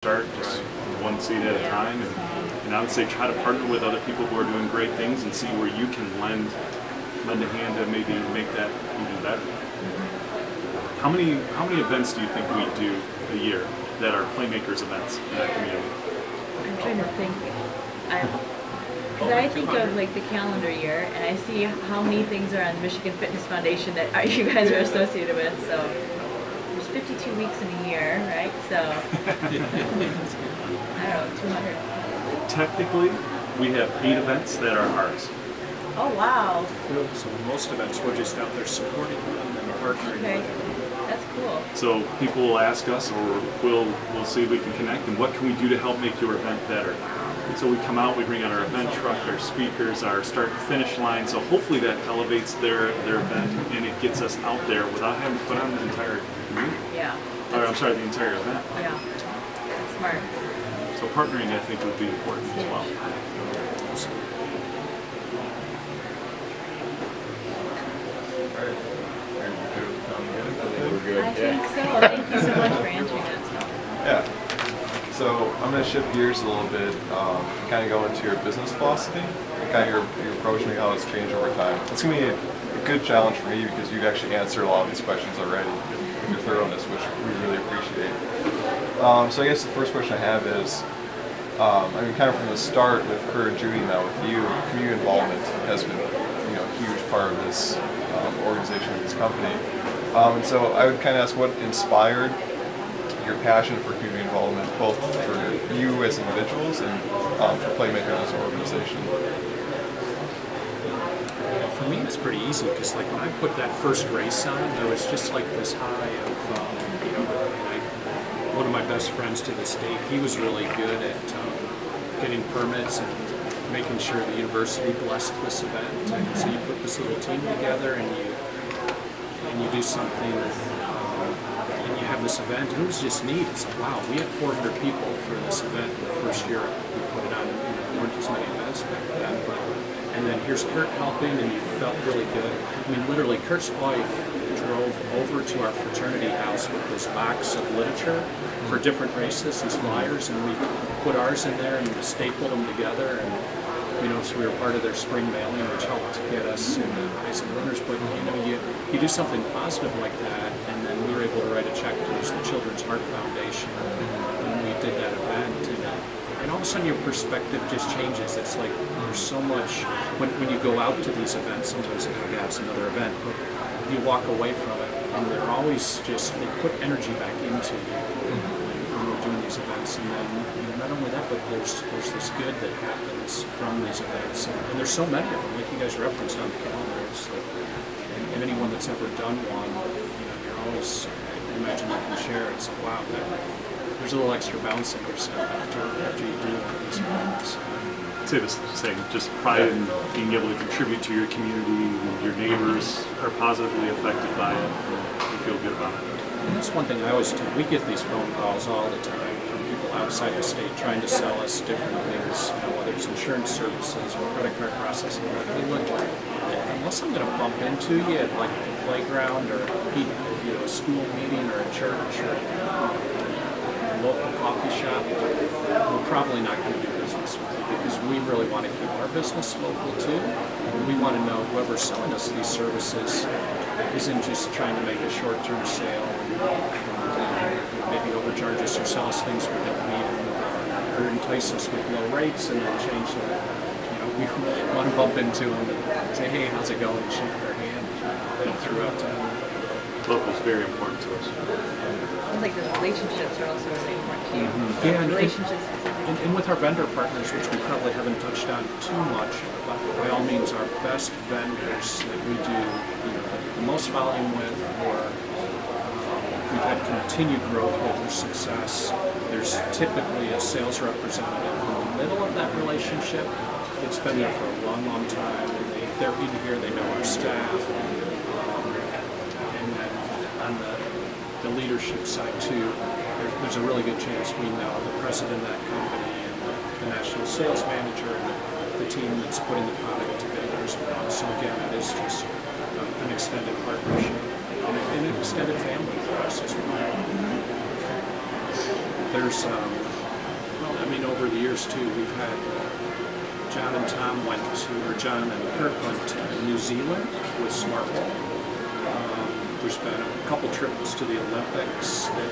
start just one seed at a time, and I would say try to partner with other people who are doing great things and see where you can lend a hand to maybe make that even better. How many events do you think we do a year that are Playmakers events in our community? I'm trying to think. Because I think of like the calendar year, and I see how many things are on the Michigan Fitness Foundation that you guys are associated with. So there's 52 weeks in a year, right? So I don't know, 200. Technically, we have 8 events that are ours. Oh wow. So most events, we're just out there supporting them and partnering Okay, with them. that's cool. So people will ask us, or we'll see if we can connect, and what can we do to help make your event better? And so we come out, we bring out our event truck, our speakers, our start and finish line. So hopefully that elevates their event, and it gets us out there without having to put on the entire community. Yeah. Or I'm sorry, the entire event. Yeah. That's smart. So partnering, I think, would be important as well. I think so. Thank you so much for answering that. Yeah. So I'm going to shift gears a little bit, kind of go into your business philosophy, and kind of your approach and how it's changed over time. It's going to be a good challenge for me because you've actually answered a lot of these questions already with your thoroughness, which we really appreciate. So I guess the first question I have is, kind of from the start with Kurt and Judy, now with you, community involvement has been, a huge part of this organization, of this company. And so I would kind of ask, what inspired your passion for community involvement, both for you as individuals and for Playmakers as an organization? For me, it's pretty easy because, like, when I put that first race on, there was just like this high of, one of my best friends to this day, he was really good at getting permits and making sure the university blessed this event. And so you put this little team together and you do something. And you have this event, and it was just neat. It's like, wow, we had 400 people for this event in the first year we put it on. There weren't as many events back then, and then here's Kurt helping, and you felt really good. I mean, literally, Kurt's wife drove over to our fraternity house with this box of literature for different races, these flyers, and we put ours in there and stapled them together, and so we were part of their spring mailing, which helped get us in the highs and runners. But you do something positive like that, and then we were able to write a check to the Children's Heart Foundation, and we did that event, and all of a sudden your perspective just changes. It's like there's so much when you go out to these events. Sometimes it's another event, but you walk away from it, and they're always they put energy back into you when we're doing these events, and then not only that, but there's this good that happens from these events, and there's so many of them, like you guys referenced on the calendar. It's like, and anyone that's ever done one, you're always, I imagine you can share. It's like, wow, there's a little extra bounce in yourself after you do one of these events. I'd say this thing, just pride in being able to contribute to your community. Your neighbors are positively affected by it. You feel good about it. And that's one thing I always do. We get these phone calls all the time from people outside the state trying to sell us different things, whether it's insurance services or credit card processing. They look like, unless I'm going to bump into you at like the playground or a school meeting or a church or a local coffee shop, we're probably not going to do business with you because we really want to keep our business local too. And we want to know whoever's selling us these services isn't just trying to make a short-term sale and maybe overcharge us or sell us things we don't need or entice us with low rates and then change that. We want to bump into them and say, hey, how's it going? And shake their hand throughout town. Local is very important to us. Sounds like the relationships are also really important to you. Yeah, Relationships. and with our vendor partners, which we probably haven't touched on too much, but by all means, our best vendors that we do the most volume with, or we've had continued growth with their success. There's typically a sales representative in the middle of that relationship that's been there for a long, long time, and they're in here, they know our staff. And then on the leadership side too, there's a really good chance we know the president of that company and the national sales manager and the team that's putting the product together as well. So again, it is just an extended partnership and an extended family for us as well. There's Well, I mean, over the years too, we've had John and Tom went to, or John and Kurt went to New Zealand with Smartwall. There's been a couple trips to the Olympics that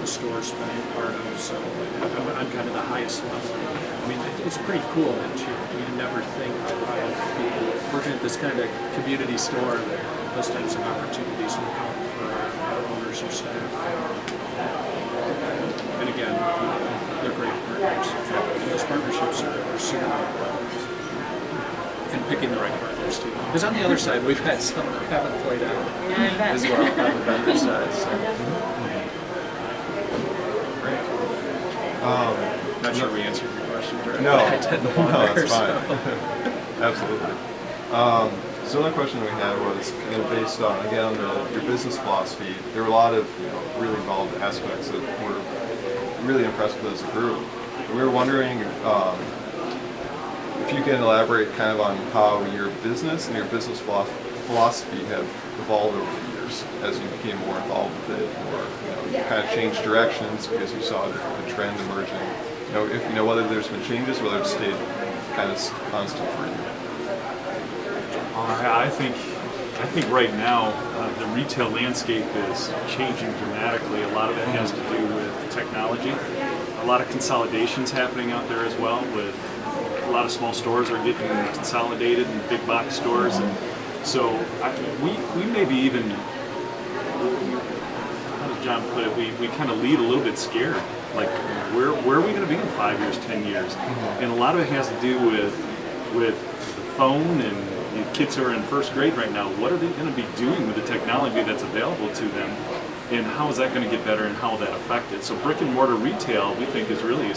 the store's been a part of. So I'm kind of the highest level. I mean, it's pretty cool that you never think about people working at this kind of community store that those types of opportunities will come for our owners or staff. And again, they're great partners. And those partnerships are super important. And picking the right partners too. Because on the other side, we've had some that haven't played out as well on the vendor side. So. Great. Not sure we answered your question directly. No, I tend to no, wander, that's fine. so. Absolutely. So another question we had was kind of based on, again, your business philosophy. There were a lot of really involved aspects that we're really impressed with as a group. We were wondering if you can elaborate kind of on how your business and your business philosophy have evolved over the years as you became more involved with it, or you kind of changed directions because you saw the trend emerging. If whether there's been changes, whether it's stayed kind of constant for you. I think right now the retail landscape is changing dramatically. A lot of it has to do with technology. A lot of consolidations happening out there as well. With a lot of small stores are getting consolidated in big box stores, and so we maybe even, how does John put it? We kind of lead a little bit scared. Like where are we going to be in 5 years, 10 years? And a lot of it has to do with the phone and the kids who are in first grade right now. What are they going to be doing with the technology that's available to them, and how is that going to get better, and how will that affect it? So brick and mortar retail, we think, is really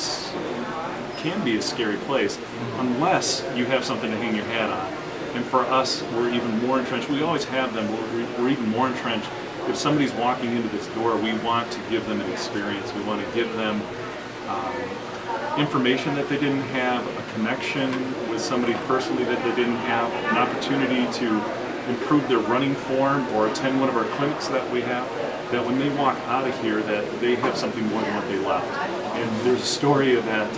can be a scary place unless you have something to hang your hat on. And for us, we're even more entrenched. We always have them. We're even more entrenched. If somebody's walking into this door, we want to give them an experience. We want to give them information that they didn't have, a connection with somebody personally that they didn't have, an opportunity to improve their running form or attend one of our clinics that we have, that when they walk out of here that they have something more than what they left. And there's a story of that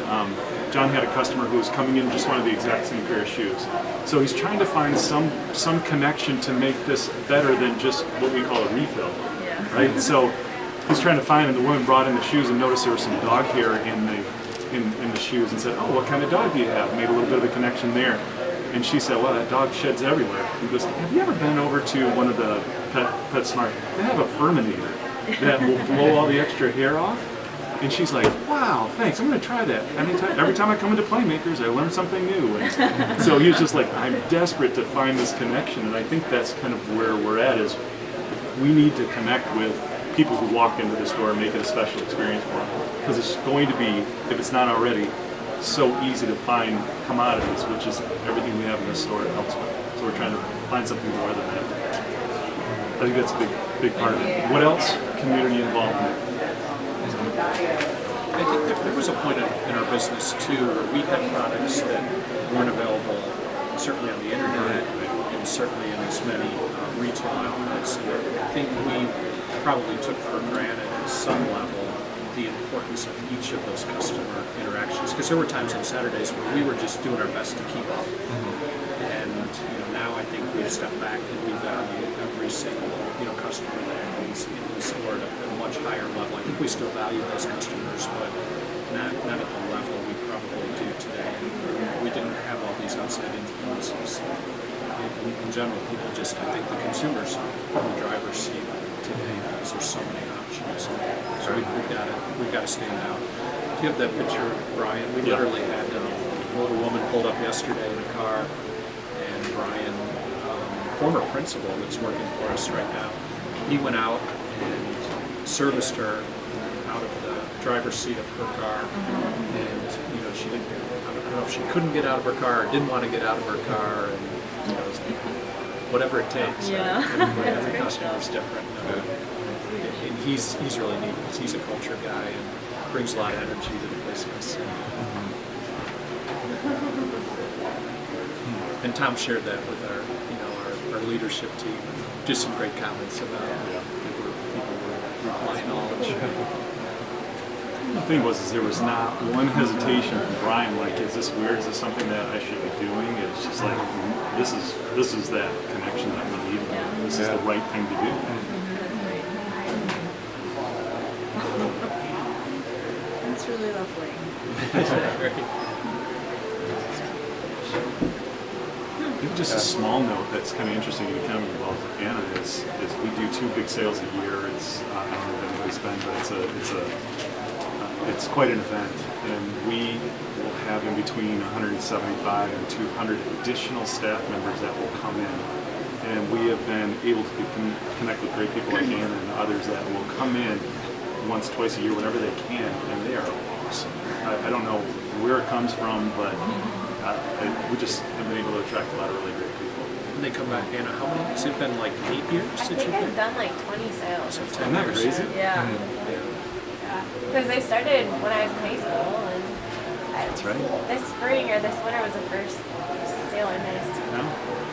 John had a customer who was coming in and just wanted the exact same pair of shoes. So he's trying to find some connection to make this better than just what we call a refill, right? So he's trying to find, and the woman brought in the shoes and noticed there was some dog hair in the shoes and said, "Oh, what kind of dog do you have?" Made a little bit of a connection there. And she said, "Well, that dog sheds everywhere." He goes, "Have you ever been over to one of the PetSmart? They have a Furminator that will blow all the extra hair off." And she's like, "Wow, thanks. I'm going to try that. Every time I come into Playmakers, I learn something new." And so he was just like, "I'm desperate to find this connection." And I think that's kind of where we're at, is we need to connect with people who walk into the store and make it a special experience for them. Because it's going to be, if it's not already, so easy to find commodities, which is everything we have in this store elsewhere. So we're trying to find something more than that. I think that's a big part of it. What else? Community involvement. I think there was a point in our business too where we had products that weren't available certainly on the internet and certainly in as many retail outlets. And I think we probably took for granted at some level the importance of each of those customer interactions, because there were times on Saturdays where we were just doing our best to keep up. And now I think we've stepped back and we value every single customer that comes into the store at a much higher level. I think we still value those customers, but not at the level we probably do today. We didn't have all these outside influences. In general, people just, I think the consumers in the driver's seat today because there's so many options. So we've got to stand out. Do you have that picture of Brian? We literally had an older woman pulled up yesterday in a car, and Brian, former principal that's working for us right now, he went out and serviced her out of the driver's seat of her car, and she didn't. I don't know if she couldn't get out of her car or didn't want to get out of her car, and whatever it takes. Yeah. Every customer's different. And he's really neat because he's a culture guy and brings a lot of energy to the business. And Tom shared that with our leadership team. Just some great comments about people were replying all and sharing. The thing was, is there was not one hesitation from Brian, like, is this weird? Is this something that I should be doing? It's just like, this is that connection that we need. Yeah. This is the right thing to do. That's really lovely. Maybe just a small note that's kind of interesting and kind of involves Anna is we do 2 big sales a year. It's I don't know what anybody's been, but it's quite an event, and we will have in between 175 and 200 additional staff members that will come in, and we have been able to connect with great people like Anna and others that will come in once, twice a year, whenever they can, and they are awesome. I don't know where it comes from, but we just have been able to attract a lot of really great people. And they come back, Anna, how many? Has it been like 8 years I since think you've I've been? done like 20 sales. So 10 Isn't that years. crazy? Yeah. Yeah. Because they started when I was in high school, and That's right. this spring or this winter was the first sale I missed. No,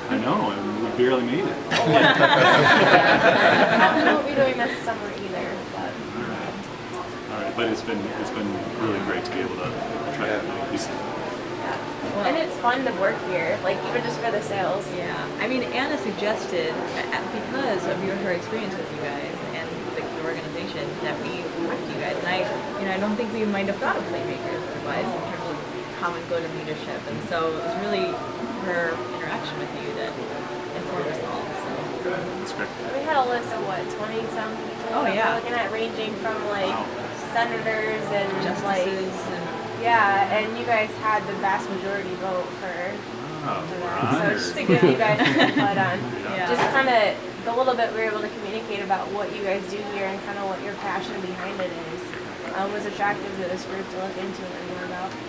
I know, and we barely made it. I won't be doing this summer either, but All right, but it's been really great to be able to attract many people. yeah. Well- And it's fun to work here, like even just for the sales. Yeah, I mean, Anna suggested, because of her experience with you guys and the organization, that we talk to you guys. And I don't think we might have thought of Playmakers otherwise in terms of common good and leadership. And so it was really her interaction with you that informed us all. So That's great. We had a list of what, 20 some people Oh, that yeah. we're looking at, ranging from like Wow. senators and like justices and yeah, and you guys had the vast majority vote for Oh, for we're that. So honored. just to give you guys some input on Yeah. just kind of the little bit we were able to communicate about what you guys do here and kind of what your passion behind it is, was attractive to this group to look into and learn more